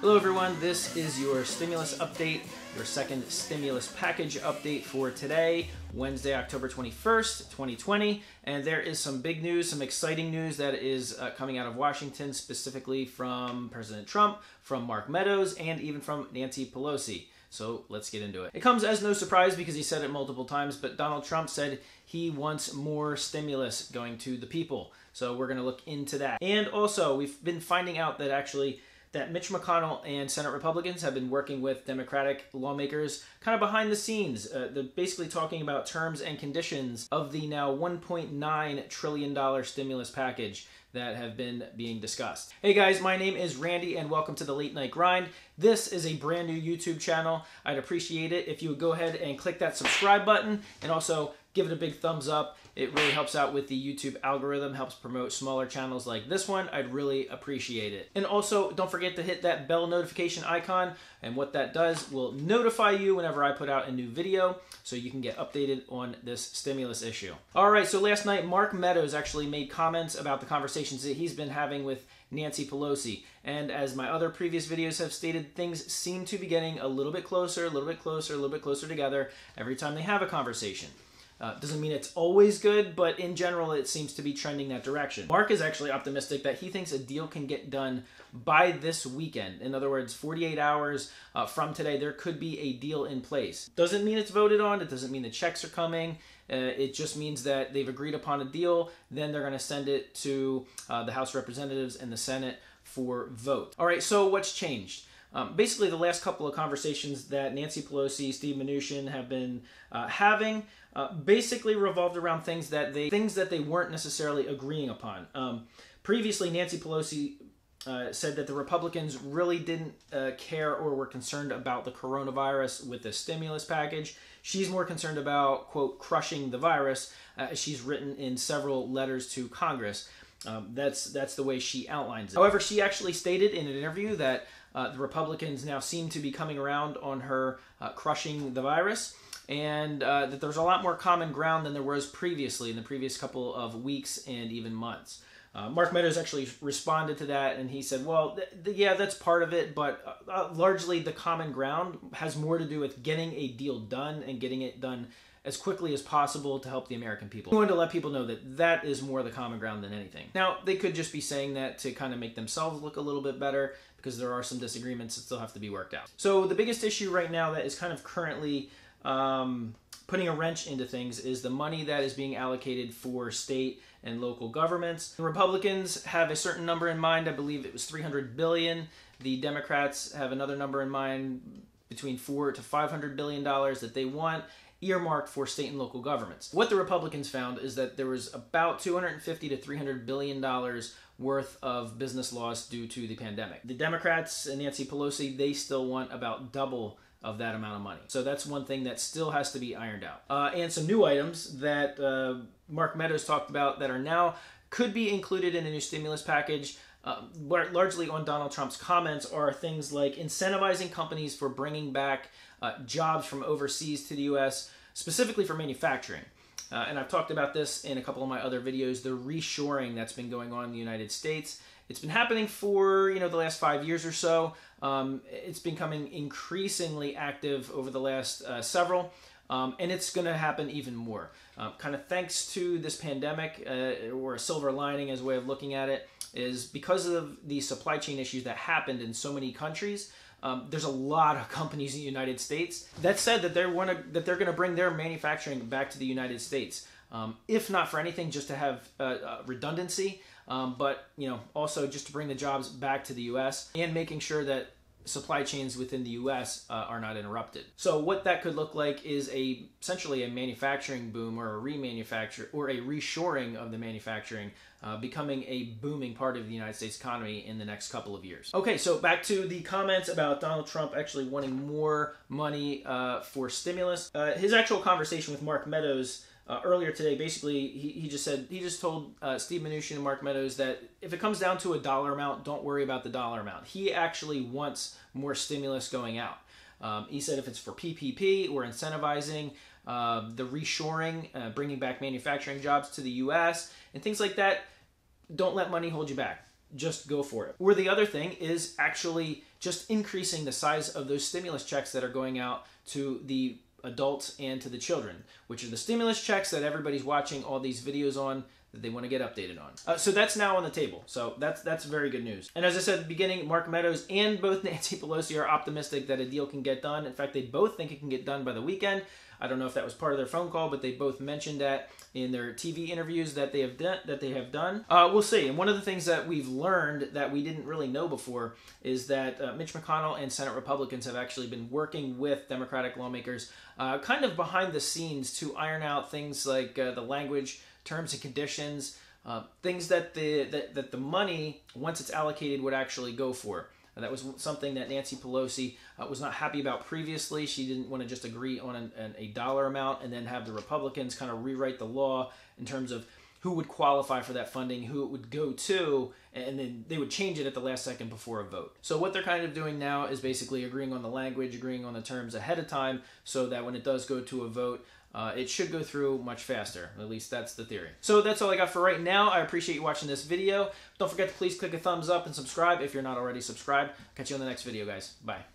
Hello everyone, this is your stimulus update, your second stimulus package update for today, Wednesday, October 21st, 2020. And there is some big news, some exciting news that is coming out of Washington, specifically from President Trump, from Mark Meadows, and even from Nancy Pelosi. So let's get into it. It comes as no surprise because he said it multiple times, but Donald Trump said he wants more stimulus going to the people. So we're going to look into that. And also, we've been finding out that that Mitch McConnell and Senate Republicans have been working with Democratic lawmakers kind of behind the scenes. They're basically talking about terms and conditions of the now $1.9 trillion stimulus package that have been being discussed. Hey guys, my name is Randy and welcome to the Late Night Grind. This is a brand new YouTube channel. I'd appreciate it if you would go ahead and click that subscribe button and also give it a big thumbs up. It really helps out with the YouTube algorithm, helps promote smaller channels like this one. I'd really appreciate it. And also, don't forget to hit that bell notification icon, and what that does will notify you whenever I put out a new video, so you can get updated on this stimulus issue. All right, so last night, Mark Meadows actually made comments about the conversations that he's been having with Nancy Pelosi. And as my other previous videos have stated, things seem to be getting a little bit closer, a little bit closer, a little bit closer together every time they have a conversation. Doesn't mean it's always good, but in general, it seems to be trending that direction. Mark is actually optimistic that he thinks a deal can get done by this weekend. In other words, 48 hours from today, there could be a deal in place. Doesn't mean it's voted on. It doesn't mean the checks are coming. It just means that they've agreed upon a deal. Then they're going to send it to the House of Representatives and the Senate for vote. All right, so what's changed? Basically, the last couple of conversations that Nancy Pelosi, Steve Mnuchin have been having basically revolved around things that they weren't necessarily agreeing upon. Previously, Nancy Pelosi said that the Republicans really didn't care or were concerned about the coronavirus with the stimulus package. She's more concerned about, quote, crushing the virus, as she's written in several letters to Congress. That's the way she outlines it. However, she actually stated in an interview that the Republicans now seem to be coming around on her crushing the virus, and that there's a lot more common ground than there was previously in the previous couple of weeks and even months. Mark Meadows actually responded to that, and he said, well, yeah, that's part of it, but largely the common ground has more to do with getting a deal done and getting it done as quickly as possible to help the American people. We wanted to let people know that that is more the common ground than anything. Now, they could just be saying that to kind of make themselves look a little bit better, because there are some disagreements that still have to be worked out. So the biggest issue right now that is kind of currently putting a wrench into things is the money that is being allocated for state and local governments. The Republicans have a certain number in mind. I believe it was $300 billion. The Democrats have another number in mind, between $400 to $500 billion that they want earmarked for state and local governments. What the Republicans found is that there was about $250 to $300 billion worth of business loss due to the pandemic. The Democrats and Nancy Pelosi, they still want about double of that amount of money. So that's one thing that still has to be ironed out. And some new items that Mark Meadows talked about that are now could be included in a new stimulus package, largely on Donald Trump's comments, are things like incentivizing companies for bringing back jobs from overseas to the U.S., specifically for manufacturing. And I've talked about this in a couple of my other videos, the reshoring that's been going on in the United States. It's been happening for, the last 5 years or so. It's becoming increasingly active over the last several, and it's going to happen even more. Kind of thanks to this pandemic, or a silver lining as a way of looking at it, is because of the supply chain issues that happened in so many countries. There's a lot of companies in the United States that said that they're going to bring their manufacturing back to the United States, if not for anything, just to have redundancy, but also just to bring the jobs back to the U.S. and making sure that supply chains within the U.S. Are not interrupted. So what that could look like is essentially a manufacturing boom, or a remanufacture, or a reshoring of the manufacturing, becoming a booming part of the United States economy in the next couple of years. Okay, so back to the comments about Donald Trump actually wanting more money for stimulus. His actual conversation with Mark Meadows earlier today, basically, he just told Steve Mnuchin and Mark Meadows that if it comes down to a dollar amount, don't worry about the dollar amount. He actually wants more stimulus going out. He said if it's for PPP or incentivizing the reshoring, bringing back manufacturing jobs to the U.S. and things like that, don't let money hold you back. just go for it. Or the other thing is actually just increasing the size of those stimulus checks that are going out to the adults and to the children, which are the stimulus checks that everybody's watching all these videos on that they want to get updated on. So that's now on the table. So that's very good news. And as I said at the beginning, Mark Meadows and both Nancy Pelosi are optimistic that a deal can get done. In fact, they both think it can get done by the weekend. I don't know if that was part of their phone call, but they both mentioned that in their TV interviews that they have done. We'll see. And one of the things that we've learned that we didn't really know before is that Mitch McConnell and Senate Republicans have actually been working with Democratic lawmakers kind of behind the scenes to iron out things like the language, terms and conditions, things that the money, once it's allocated, would actually go for. That was something that Nancy Pelosi was not happy about previously. She didn't want to just agree on a dollar amount and then have the Republicans kind of rewrite the law in terms of who would qualify for that funding, who it would go to, and then they would change it at the last second before a vote. So what they're kind of doing now is basically agreeing on the language, agreeing on the terms ahead of time, so that when it does go to a vote, it should go through much faster. At least that's the theory. So that's all I got for right now. I appreciate you watching this video. Don't forget to please click a thumbs up and subscribe if you're not already subscribed. Catch you on the next video, guys. Bye.